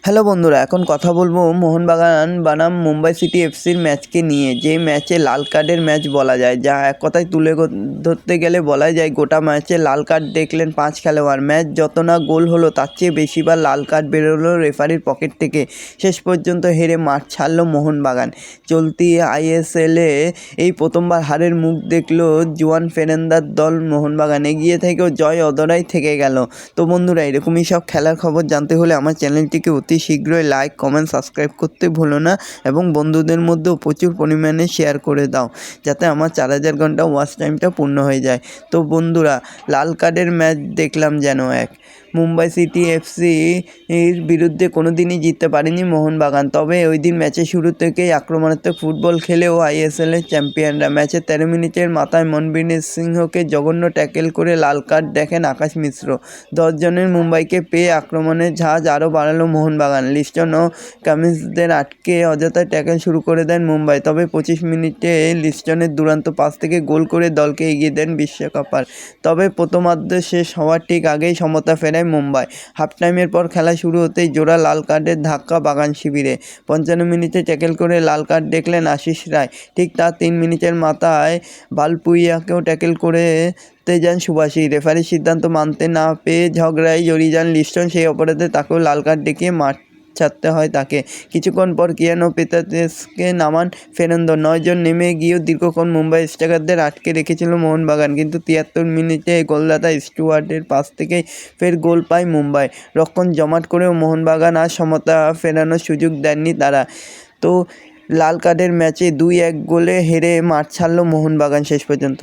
Hello বন্ধুরা, এখন কথা বলবো মোহনবাগান বনাম মুম্বাই সিটি এফসির ম্যাচকে নিয়ে। যে ম্যাচে লাল কার্ডের ম্যাচ বলা যায়, যা এক কথায় তুলে ধরতে গেলে বলা যায় গোটা ম্যাচে লাল কার্ড দেখলেন 5 খেলোয়াড়। ম্যাচ যত না গোল হলো তার চেয়ে বেশিবার লাল কার্ড বেরোলো রেফারির পকেট থেকে। শেষ পর্যন্ত হেরে মাঠ ছাড়ল মোহনবাগান। চলতি আইএসএলে এই প্রথমবার হারের মুখ দেখল জুয়ান ফেরেন্দার দল মোহনবাগান। এগিয়ে থেকেও জয় অধরাই থেকে গেল। তো বন্ধুরা, এরকমই সব খেলার খবর জানতে হলে আমার চ্যানেলটিকে অতি শীঘ্রই লাইক, কমেন্ট, সাবস্ক্রাইব করতে ভুলো না এবং বন্ধুদের মধ্যেও প্রচুর পরিমাণে শেয়ার করে দাও, যাতে আমার 4000 ঘন্টা ওয়াচ টাইমটা পূর্ণ হয়ে যায়। তো বন্ধুরা, লাল কার্ডের ম্যাচ দেখলাম যেন মুম্বাই সিটি এফসির বিরুদ্ধে কোনো দিনই জিততে পারেনি মোহনবাগান। তবে ওই দিন ম্যাচের শুরু থেকেই আক্রমণাত্মক ফুটবল খেলেও আইএসএলের চ্যাম্পিয়নরা। ম্যাচের 13 মিনিটের মাথায় মনবীর সিংহকে জঘন্য ট্যাকেল করে লাল কার্ড দেখেন আকাশ মিশ্র। 10 জনের মুম্বাইকে পেয়ে আক্রমণের ঝাঁজ আরও বাড়ালো মোহনবাগান। লিস্টন ও কামিন্সদের আটকে অযথা ট্যাকেল শুরু করে দেন মুম্বাই। তবে 25 মিনিটে লিস্টনের দুর্দান্ত পাস থেকে গোল করে দলকে এগিয়ে দেন বিশ্বকাপার। তবে প্রথমার্ধ শেষ হওয়ার ঠিক আগেই সমতা ফেরায় মুম্বাই। হাফ টাইমের পর খেলা শুরু হতেই জোড়া লাল কার্ডের ধাক্কা বাগান শিবিরে। 55 মিনিটে ট্যাকেল করে লাল কার্ড দেখলেন আশিস রায়। ঠিক তার 3 মিনিটের মাথায় বালপুইয়াকেও ট্যাকেল করে যান সুভাষী। রেফারির সিদ্ধান্ত মানতে না পেয়ে ঝগড়ায় জড়িয়ে যান লিস্টন। সেই অপরাধে তাকেও লাল কার্ড দেখিয়ে মাঠ ছাড়তে হয় তাকে। কিছুক্ষণ পর কিয়ানো পেতাতেসকে নামান ফের্নান্দো। 9 জন নেমে গিয়েও দীর্ঘক্ষণ মুম্বাই স্ট্রাইকারদের আটকে রেখেছিল মোহনবাগান, কিন্তু 73 মিনিটে গোলদাতা স্টুয়ার্টের পাস থেকেই ফের গোল পায় মুম্বাই। রক্ষণ জমাট করেও মোহনবাগান আর সমতা ফেরানোর সুযোগ দেননি তারা। তো লাল কার্ডের ম্যাচে 2-1 গোলে হেরে মাঠ ছাড়ল মোহনবাগান শেষ পর্যন্ত।